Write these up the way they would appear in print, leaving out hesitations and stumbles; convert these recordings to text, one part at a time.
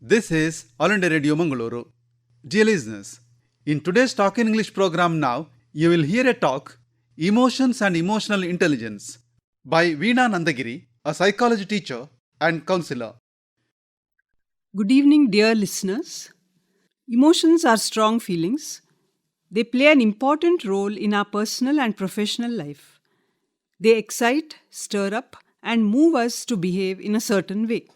This is All India Radio Mangalore. Dear listeners, in today's Talk in English program now, you will hear a talk, Emotions and Emotional Intelligence, by Veena Nandagiri, a psychology teacher and counselor. Good evening, dear listeners. Emotions are strong feelings. They play an important role in our personal and professional life. They excite, stir up, and move us to behave in a certain way.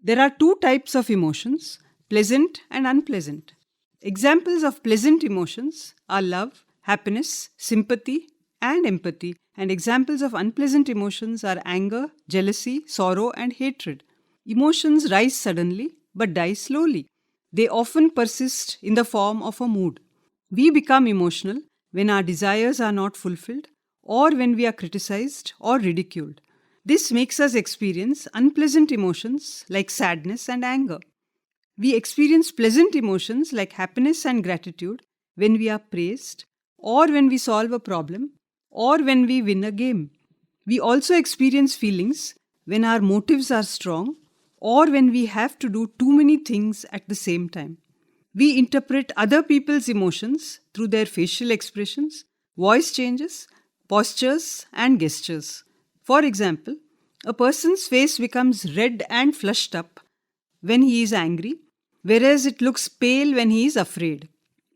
There are two types of emotions, pleasant and unpleasant. Examples of pleasant emotions are love, happiness, sympathy, and empathy, and examples of unpleasant emotions are anger, jealousy, sorrow, and hatred. Emotions rise suddenly but die slowly. They often persist in the form of a mood. We become emotional when our desires are not fulfilled or when we are criticized or ridiculed. This makes us experience unpleasant emotions like sadness and anger. We experience pleasant emotions like happiness and gratitude when we are praised, or when we solve a problem, or when we win a game. We also experience feelings when our motives are strong, or when we have to do too many things at the same time. We interpret other people's emotions through their facial expressions, voice changes, postures, and gestures. For example, a person's face becomes red and flushed up when he is angry, whereas it looks pale when he is afraid.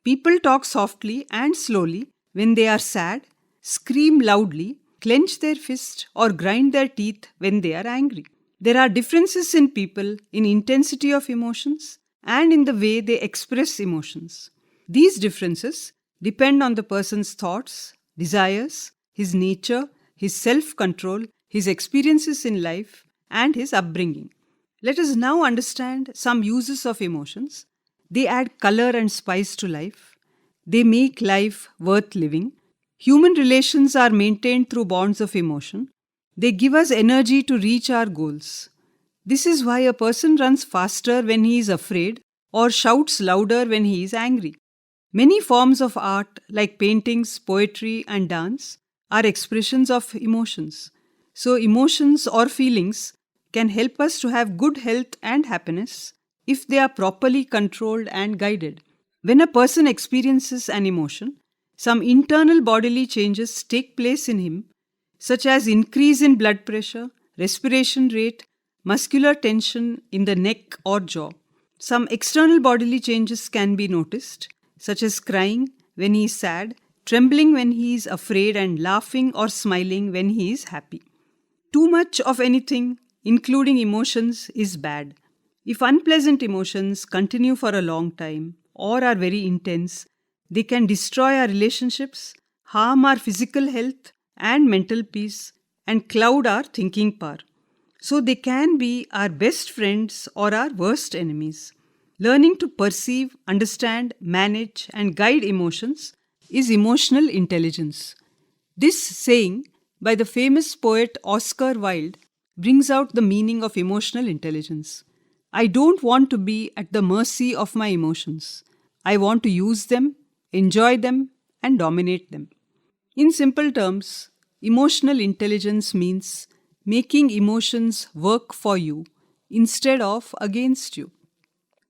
People talk softly and slowly when they are sad, scream loudly, clench their fist, or grind their teeth when they are angry. There are differences in people in intensity of emotions and in the way they express emotions. These differences depend on the person's thoughts, desires, his nature, his self control, his experiences in life, and his upbringing. Let us now understand some uses of emotions. They add color and spice to life. They make life worth living. Human relations are maintained through bonds of emotion. They give us energy to reach our goals. This is why a person runs faster when he is afraid or shouts louder when he is angry. Many forms of art, like paintings, poetry, and dance, are expressions of emotions. So, emotions or feelings can help us to have good health and happiness if they are properly controlled and guided. When a person experiences an emotion, some internal bodily changes take place in him, such as increase in blood pressure, respiration rate, muscular tension in the neck or jaw. Some external bodily changes can be noticed, such as crying when he is sad, trembling when he is afraid, and laughing or smiling when he is happy. Too much of anything, including emotions, is bad. If unpleasant emotions continue for a long time or are very intense, they can destroy our relationships, harm our physical health and mental peace, and cloud our thinking power. So they can be our best friends or our worst enemies. Learning to perceive, understand, manage, and guide emotions is emotional intelligence. This saying by the famous poet Oscar Wilde brings out the meaning of emotional intelligence. I don't want to be at the mercy of my emotions. I want to use them, enjoy them, and dominate them. In simple terms, emotional intelligence means making emotions work for you instead of against you.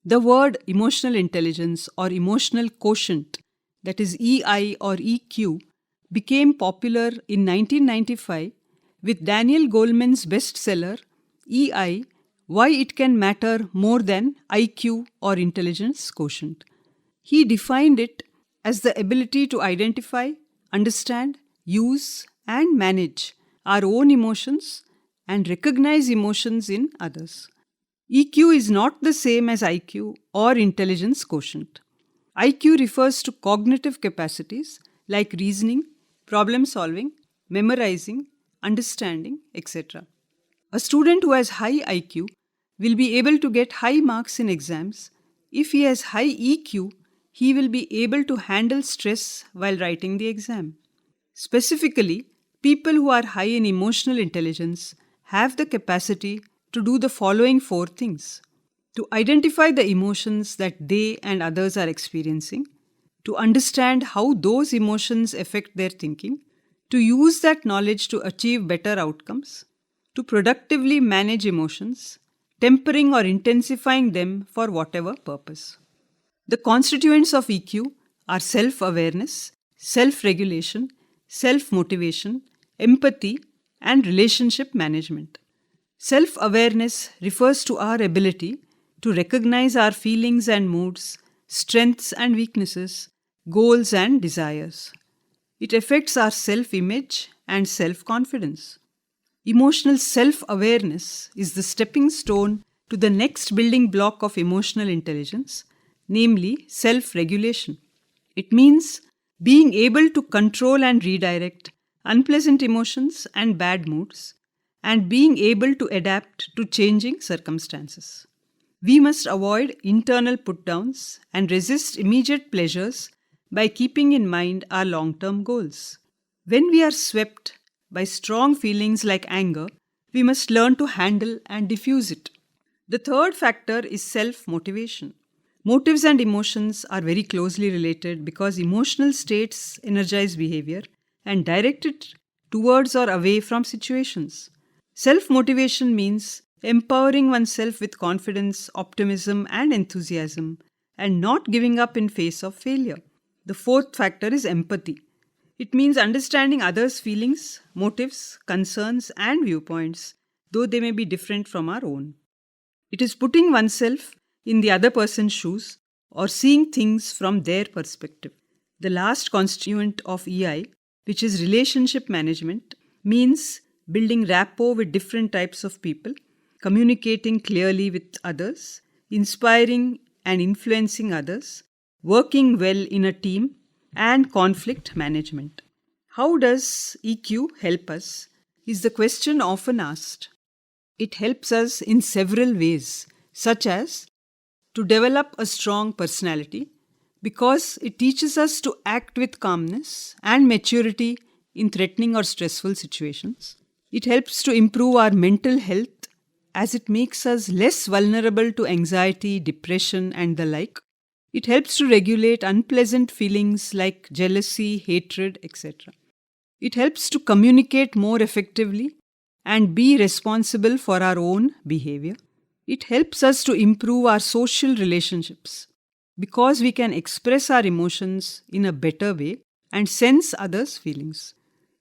The word emotional intelligence or emotional quotient, that is EI or EQ, became popular in 1995 with Daniel Goleman's bestseller EI, Why It Can Matter More Than IQ or Intelligence Quotient. He defined it as the ability to identify, understand, use, and manage our own emotions and recognize emotions in others. EQ is not the same as IQ or intelligence quotient. IQ refers to cognitive capacities like reasoning, problem solving, memorizing, understanding, etc. A student who has high IQ will be able to get high marks in exams. If he has high EQ, he will be able to handle stress while writing the exam. Specifically, people who are high in emotional intelligence have the capacity to do the following four things: to identify the emotions that they and others are experiencing, to understand how those emotions affect their thinking, to use that knowledge to achieve better outcomes, to productively manage emotions, tempering or intensifying them for whatever purpose. The constituents of EQ are self-awareness, self-regulation, self-motivation, empathy, and relationship management. Self-awareness refers to our ability to recognize our feelings and moods, strengths and weaknesses, goals and desires. It affects our self-image and self-confidence. Emotional self-awareness is the stepping stone to the next building block of emotional intelligence, namely self-regulation. It means being able to control and redirect unpleasant emotions and bad moods, and being able to adapt to changing circumstances. We must avoid internal put-downs and resist immediate pleasures by keeping in mind our long-term goals. When we are swept by strong feelings like anger, we must learn to handle and diffuse it. The third factor is self-motivation. Motives and emotions are very closely related because emotional states energize behavior and direct it towards or away from situations. Self-motivation means empowering oneself with confidence, optimism, and enthusiasm, and not giving up in face of failure. The fourth factor is empathy. It means understanding others' feelings, motives, concerns, and viewpoints, though they may be different from our own. It is putting oneself in the other person's shoes or seeing things from their perspective. The last constituent of EI, which is relationship management, means building rapport with different types of people, communicating clearly with others, inspiring and influencing others, working well in a team, and conflict management. How does EQ help us? Is the question often asked. It helps us in several ways, such as to develop a strong personality, because it teaches us to act with calmness and maturity in threatening or stressful situations. It helps to improve our mental health as it makes us less vulnerable to anxiety, depression, and the like. It helps to regulate unpleasant feelings like jealousy, hatred, etc. It helps to communicate more effectively and be responsible for our own behavior. It helps us to improve our social relationships because we can express our emotions in a better way and sense others' feelings.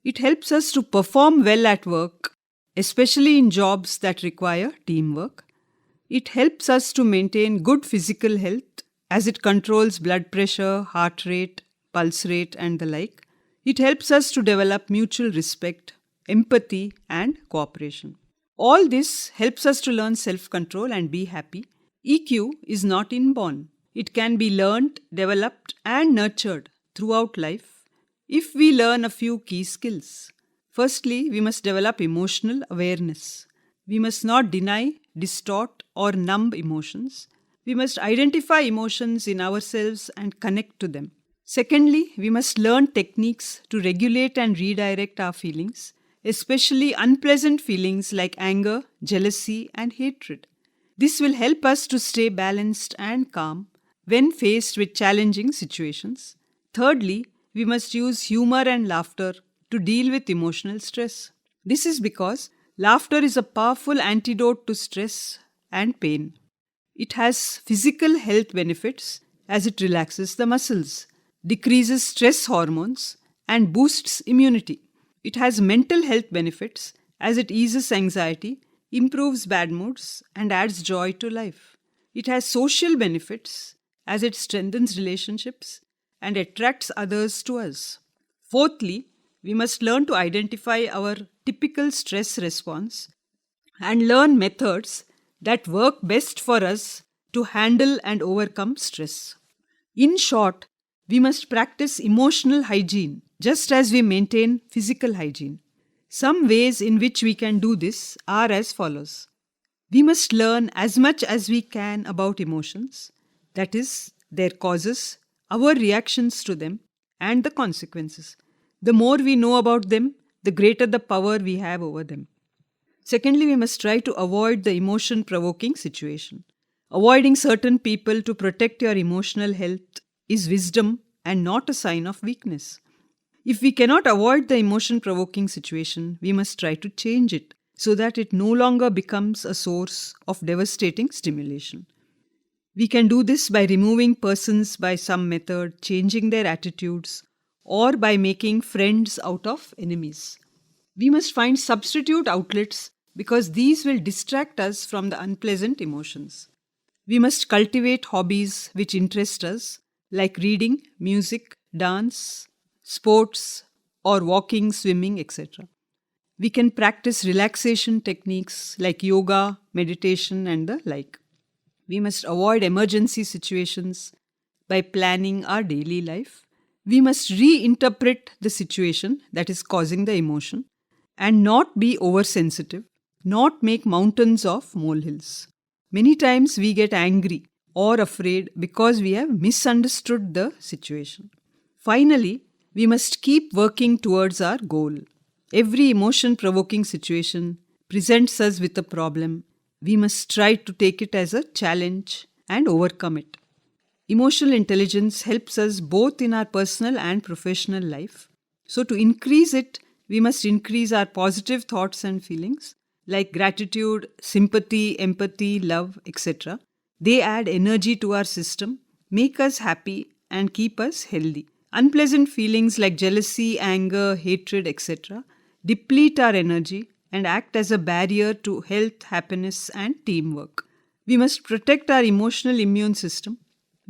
It helps us to perform well at work, especially in jobs that require teamwork. It helps us to maintain good physical health as it controls blood pressure, heart rate, pulse rate, and the like. It helps us to develop mutual respect, empathy, and cooperation. All this helps us to learn self-control and be happy. EQ is not inborn. It can be learned, developed, and nurtured throughout life if we learn a few key skills. Firstly, we must develop emotional awareness. We must not deny, distort, or numb emotions. We must identify emotions in ourselves and connect to them. Secondly, we must learn techniques to regulate and redirect our feelings, especially unpleasant feelings like anger, jealousy, and hatred. This will help us to stay balanced and calm when faced with challenging situations. Thirdly, we must use humor and laughter to deal with emotional stress. This is because laughter is a powerful antidote to stress and pain. It has physical health benefits as it relaxes the muscles, decreases stress hormones, and boosts immunity. It has mental health benefits as it eases anxiety, improves bad moods, and adds joy to life. It has social benefits as it strengthens relationships and attracts others to us. Fourthly, we must learn to identify our typical stress response and learn methods that work best for us to handle and overcome stress. In short, we must practice emotional hygiene just as we maintain physical hygiene. Some ways in which we can do this are as follows. We must learn as much as we can about emotions, that is, their causes, our reactions to them, and the consequences. The more we know about them, the greater the power we have over them. Secondly, we must try to avoid the emotion-provoking situation. Avoiding certain people to protect your emotional health is wisdom and not a sign of weakness. If we cannot avoid the emotion-provoking situation, we must try to change it. so that it no longer becomes a source of devastating stimulation. We can do this by removing persons by some method, changing their attitudes, or by making friends out of enemies. We must find substitute outlets because these will distract us from the unpleasant emotions. We must cultivate hobbies which interest us, like reading, music, dance, sports, or walking, swimming, etc. We can practice relaxation techniques like yoga, meditation, and the like. We must avoid emergency situations by planning our daily life. We must reinterpret the situation that is causing the emotion and not be oversensitive, not make mountains of molehills. Many times we get angry or afraid because we have misunderstood the situation. Finally, we must keep working towards our goal. Every emotion provoking situation presents us with a problem. We must try to take it as a challenge and overcome it. Emotional intelligence helps us both in our personal and professional life. So, to increase it, we must increase our positive thoughts and feelings like gratitude, sympathy, empathy, love, etc. They add energy to our system, make us happy, and keep us healthy. Unpleasant feelings like jealousy, anger, hatred, etc. deplete our energy and act as a barrier to health, happiness, and teamwork. We must protect our emotional immune system,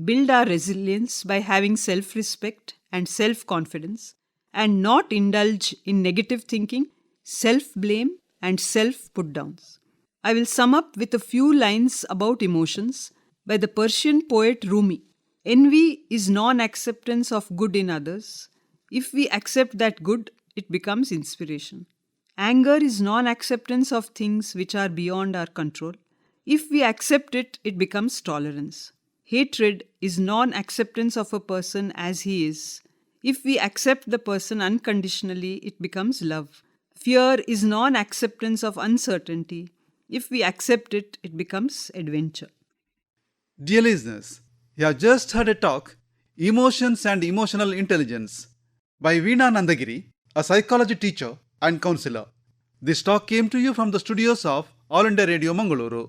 build our resilience by having self respect and self confidence, and not indulge in negative thinking, self blame, and self put downs. I will sum up with a few lines about emotions by the Persian poet Rumi. Envy is non acceptance of good in others. If we accept that good, it becomes inspiration. Anger is non acceptance of things which are beyond our control. If we accept it, it becomes tolerance. Hatred is non acceptance of a person as he is. If we accept the person unconditionally, it becomes love. Fear is non acceptance of uncertainty. If we accept it, it becomes adventure. Dear listeners, you have just heard a talk, Emotions and Emotional Intelligence, by Veena Nandagiri, a psychology teacher and counselor. This talk came to you from the studios of All India Radio Mangalore.